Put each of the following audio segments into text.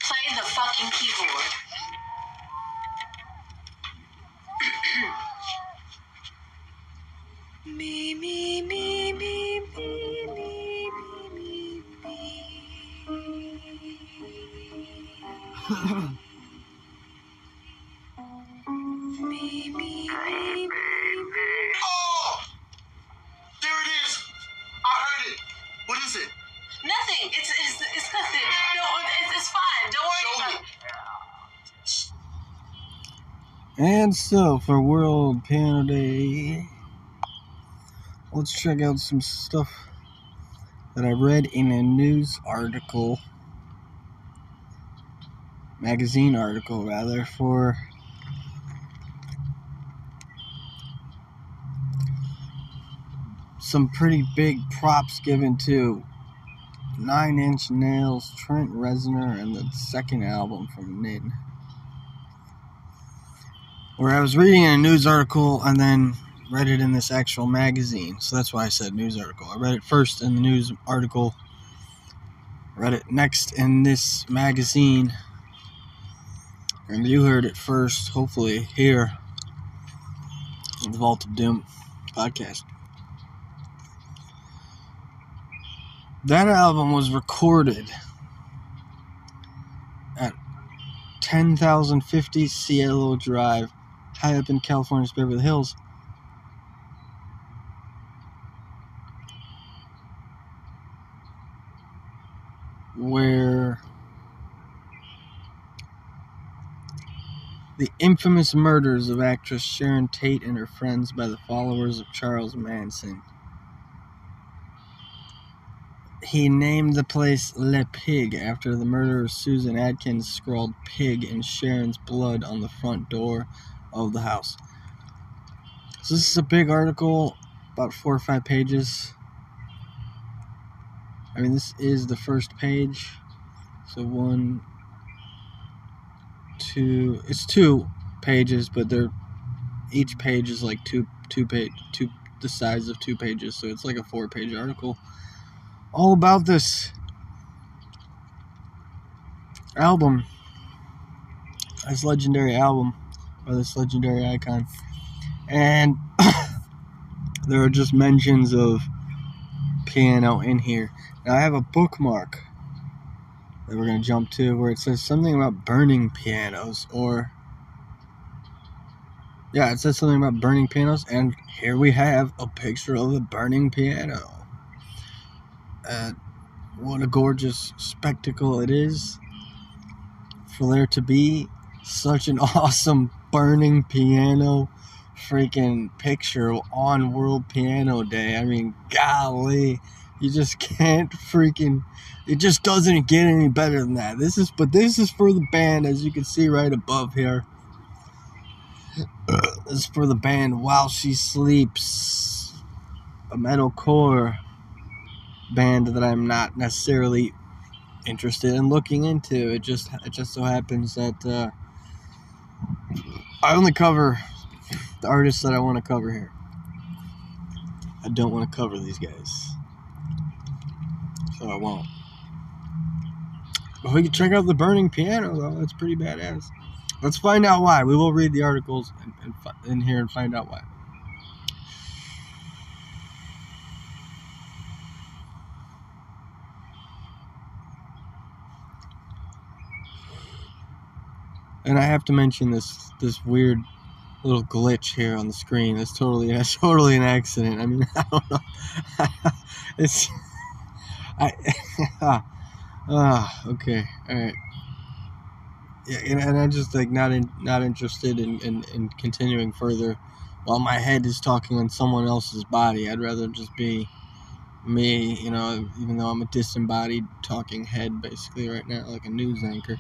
Play the fucking keyboard. Me, me, me, me, me, me, me, me, me, me. Oh! There it is! I heard it! What is it? Nothing. It's nothing. No, it's fine. Don't worry about it. And so, for World Piano Day, let's check out some stuff that I read in a news article, magazine article rather, for some pretty big props given to 9 Inch Nails, Trent Reznor, and the second album from Nin. Where I was reading a news article and then read it in this actual magazine. So that's why I said news article. I read it first in the news article, read it next in this magazine, and you heard it first, hopefully, here on the Vault of Doom podcast. That album was recorded at 10,050 Cielo Drive, high up in California's Beverly Hills. Where the infamous murders of actress Sharon Tate and her friends by the followers of Charles Manson. He named the place Le Pig after the murder of Susan Atkins scrawled pig in Sharon's blood on the front door of the house. So this is a big article, about 4 or 5 pages. I mean, this is the first page. So 1, 2, it's 2 pages, but each page is like two the size of 2 pages, so it's like a 4-page article all about this album, this legendary album by this legendary icon. And there are just mentions of piano in here. Now I have a bookmark that we're going to jump to where it says something about burning pianos, or yeah, it says something about burning pianos, and here we have a picture of a burning piano. What a gorgeous spectacle it is for there to be such an awesome burning piano freaking picture on World Piano Day. I mean, golly, you just can't freaking, it just doesn't get any better than that. This is for the band, as you can see right above here. This is for the band While She Sleeps, a metalcore band that I'm not necessarily interested in looking into. It just so happens that I only cover the artists that I want to cover here. I don't want to cover these guys, so I won't. But we can check out the burning piano, though. That's pretty badass. Let's find out why. We will read the articles in here and find out why. And I have to mention this weird little glitch here on the screen. That's totally an accident. I mean, I don't know. It's okay, all right. Yeah, and I'm just like not interested in continuing further while my head is talking on someone else's body. I'd rather just be me, you know, even though I'm a disembodied talking head basically right now, like a news anchor.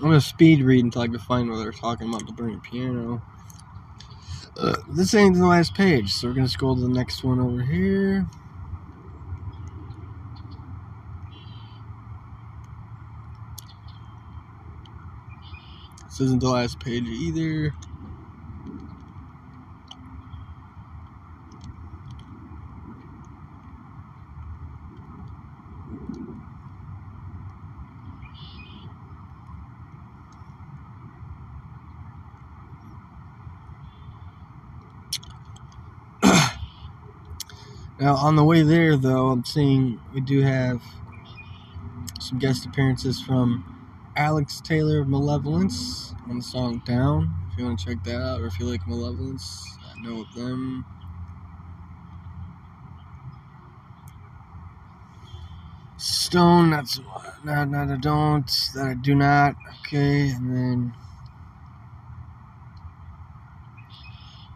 I'm going to speed read until I can find where they're talking about the burning piano. This ain't the last page, so we're going to scroll to the next one over here. This isn't the last page either. Now, on the way there, though, I'm seeing we do have some guest appearances from Alex Taylor of Malevolence on the song Down. If you want to check that out, or if you like Malevolence, I know of them. Stone, that's not I don't, that I do not. Okay, and then,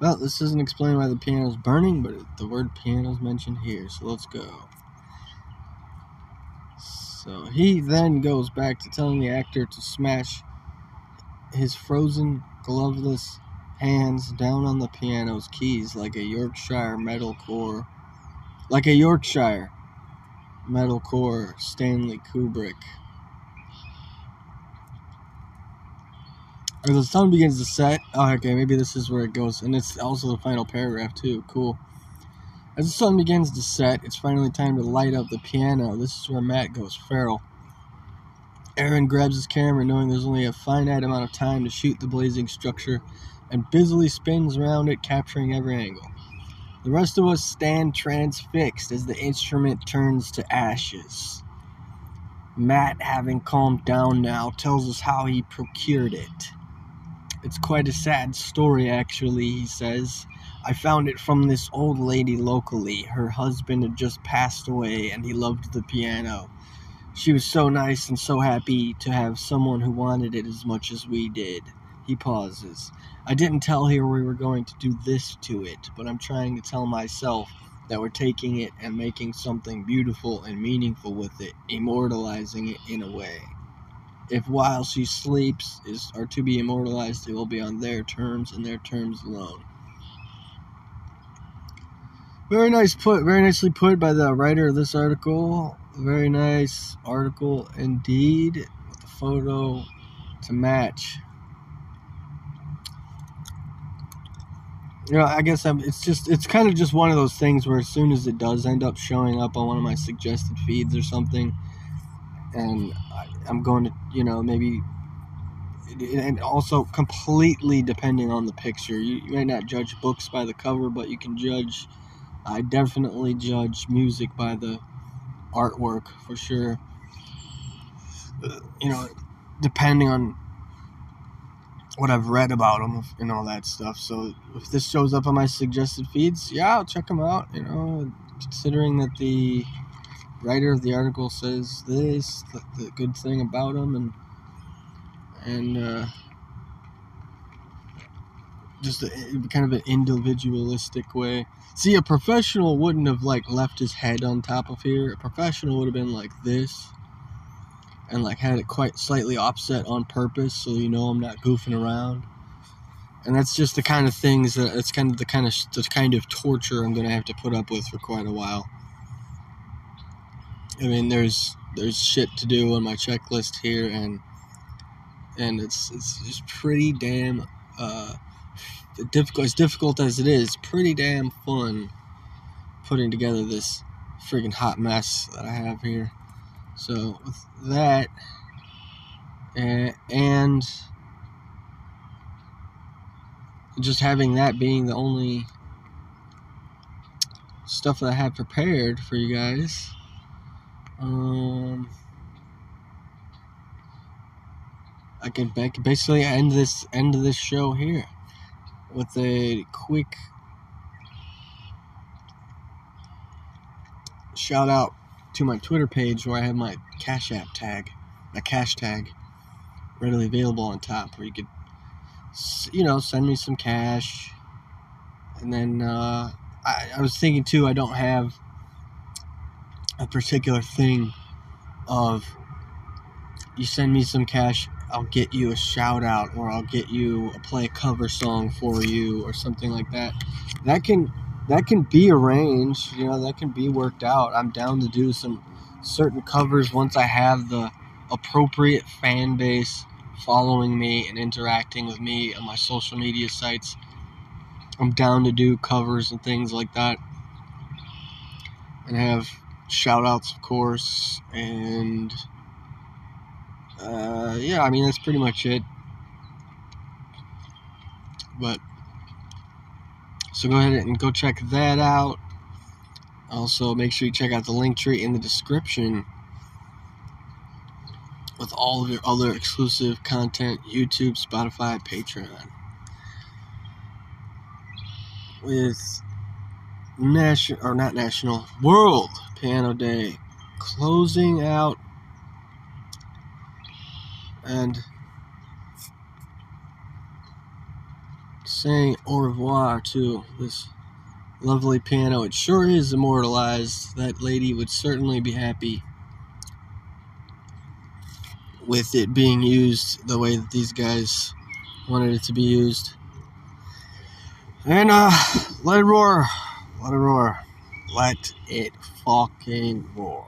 well, this doesn't explain why the piano's burning, but the word piano's mentioned here, so let's go. So he then goes back to telling the actor to smash his frozen, gloveless hands down on the piano's keys like a Yorkshire metalcore Stanley Kubrick. As the sun begins to set, oh, okay, maybe this is where it goes, and it's also the final paragraph too. Cool. As the sun begins to set, it's finally time to light up the piano. This is where Matt goes feral. Aaron grabs his camera, knowing there's only a finite amount of time to shoot the blazing structure, and busily spins around it, capturing every angle. The rest of us stand transfixed as the instrument turns to ashes. Matt, having calmed down now, tells us how he procured it. It's quite a sad story, actually, he says. I found it from this old lady locally. Her husband had just passed away, and he loved the piano. She was so nice and so happy to have someone who wanted it as much as we did. He pauses. I didn't tell her we were going to do this to it, but I'm trying to tell myself that we're taking it and making something beautiful and meaningful with it, immortalizing it in a way. If while she sleeps are to be immortalized, it will be on their terms and their terms alone. Very nicely put by the writer of this article. Very nice article indeed, with the photo to match. You know, I guess it's kind of just one of those things where as soon as it does end up showing up on one of my suggested feeds or something, and I'm going to, you know, maybe, and also completely depending on the picture. You might not judge books by the cover, but you can judge, I definitely judge music by the artwork for sure. You know, depending on what I've read about them and all that stuff. So if this shows up on my suggested feeds, yeah, I'll check them out. You know, considering that the writer of the article says this, the good thing about them, and just kind of an individualistic way. See, a professional wouldn't have like left his head on top of here. A professional would have been like this, and like had it quite slightly offset on purpose, so you know I'm not goofing around. And that's just the kind of things that it's kind of the kind of torture I'm gonna have to put up with for quite a while. I mean, there's shit to do on my checklist here, and it's just pretty damn difficult. As difficult as it is, pretty damn fun putting together this friggin' hot mess that I have here. So with that, and just having that being the only stuff that I have prepared for you guys, I can basically end this show here with a quick shout out to my Twitter page where I have my Cash App tag, my cash tag, readily available on top, where you could, you know, send me some cash. And then I was thinking too, I don't have a particular thing of you send me some cash, I'll get you a shout out, or I'll get you play a cover song for you, or something like that. That can be arranged, you know, that can be worked out. I'm down to do some certain covers once I have the appropriate fan base following me and interacting with me on my social media sites. I'm down to do covers and things like that, and have shout outs, of course, and yeah, I mean, that's pretty much it. But so go ahead and go check that out. Also, make sure you check out the link tree in the description with all of your other exclusive content, YouTube, Spotify, Patreon. With World Piano Day closing out, and saying au revoir to this lovely piano. It sure is immortalized. That lady would certainly be happy with it being used the way that these guys wanted it to be used. And let it roar. Let it roar. Let it fucking roar.